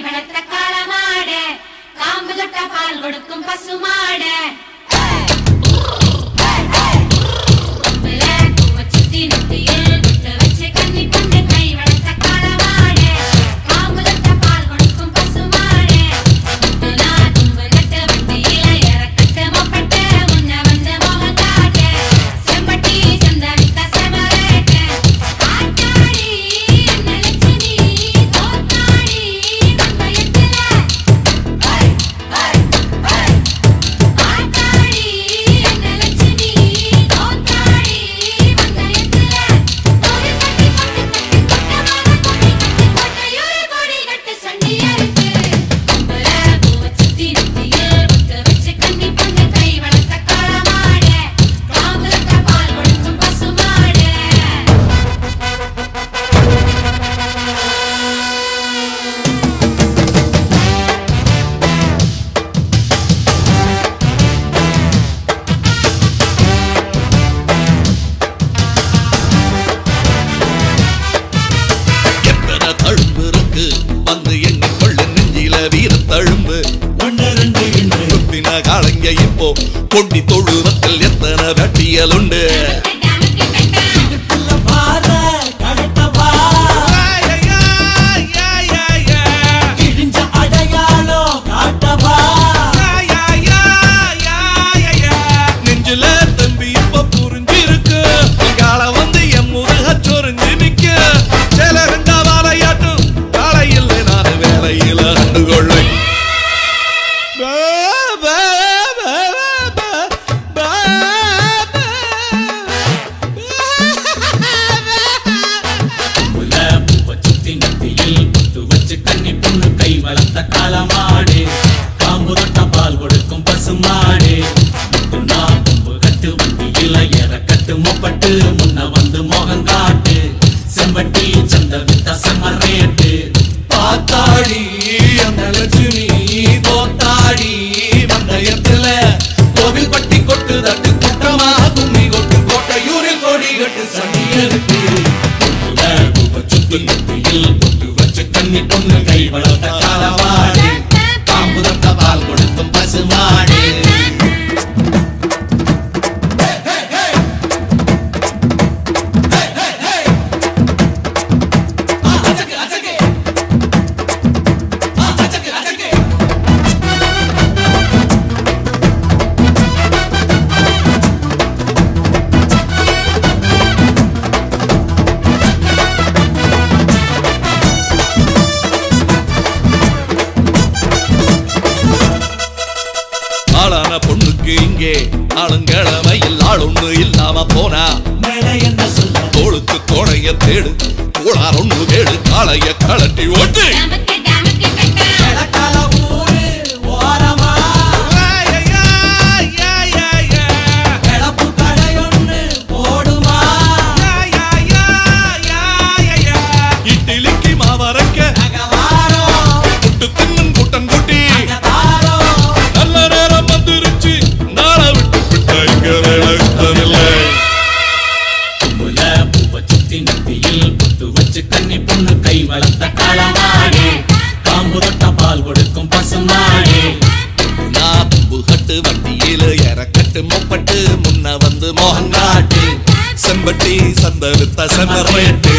வளர்த்த காளமாடு காம்பு தொட்ட பால் கொடுக்கும் பசுமாடு இப்போ கொண்டி தொழுவத்தில் எத்தனை வெட்டியல் உண்டு நெஞ்சில தம்பி இப்ப புரிஞ்சிருக்கு கால வந்து என் முருக சொரிஞ்சு நிக்க சில ரெண்டா வாழையாட்டும் காலையில் நான் வேலையில கண்டுகொள்ளை வளர்த்த காளமாடு காம்பு தொட்ட பால் கொடுக்கும் பசுமாடு கொம்பு கட்டு வண்டியில ஏற கட்டு மொப்பட்டு முன்ன வந்து மோகங்காட்டு செம்பட்டி சந்த வித்த செம்மரேட்டு பாத்தாடி அந்த லட்சுமி தோத்தாடி மந்தயத்துல கோவில் பட்டி கொட்டு தட்டு குட்டமா கும்மி கொட்டு கோட்டையூரில் கோடி கட்டு சண்டியருக்கு சுத்தி நெத்தியில் பொட்டு வச்சு கண்ணி பொண்ணு கை வளர்த்த காளமாடு காம்பு தொட்ட பால் கொடுக்கும் பசுமாடு பொண்ணுக்கு இங்கே ஆளுங்கிழமையில் ஆளொண்ணு இல்லாம போனா தோளுக்கு தோணைய தேடு கோளார் ஒண்ணு கேடு காளைய கலட்டி ஓட்டு இட்லிக்கு மாவரைக்க புட்டு தின்னும் கூட்டம் கூட்டி கண்ணி பொண்ணு கை வளர்த்த காளமாடு காம்பு தொட்ட பால் கொடுக்கும் பசுமாடு நாம்பு கட்டு வண்டியில இறக்கட்டு மொப்பட்டு முன்ன வந்து மோகங்காட்டு செம்பட்டி சந்த வித்த செம்மரேட்டு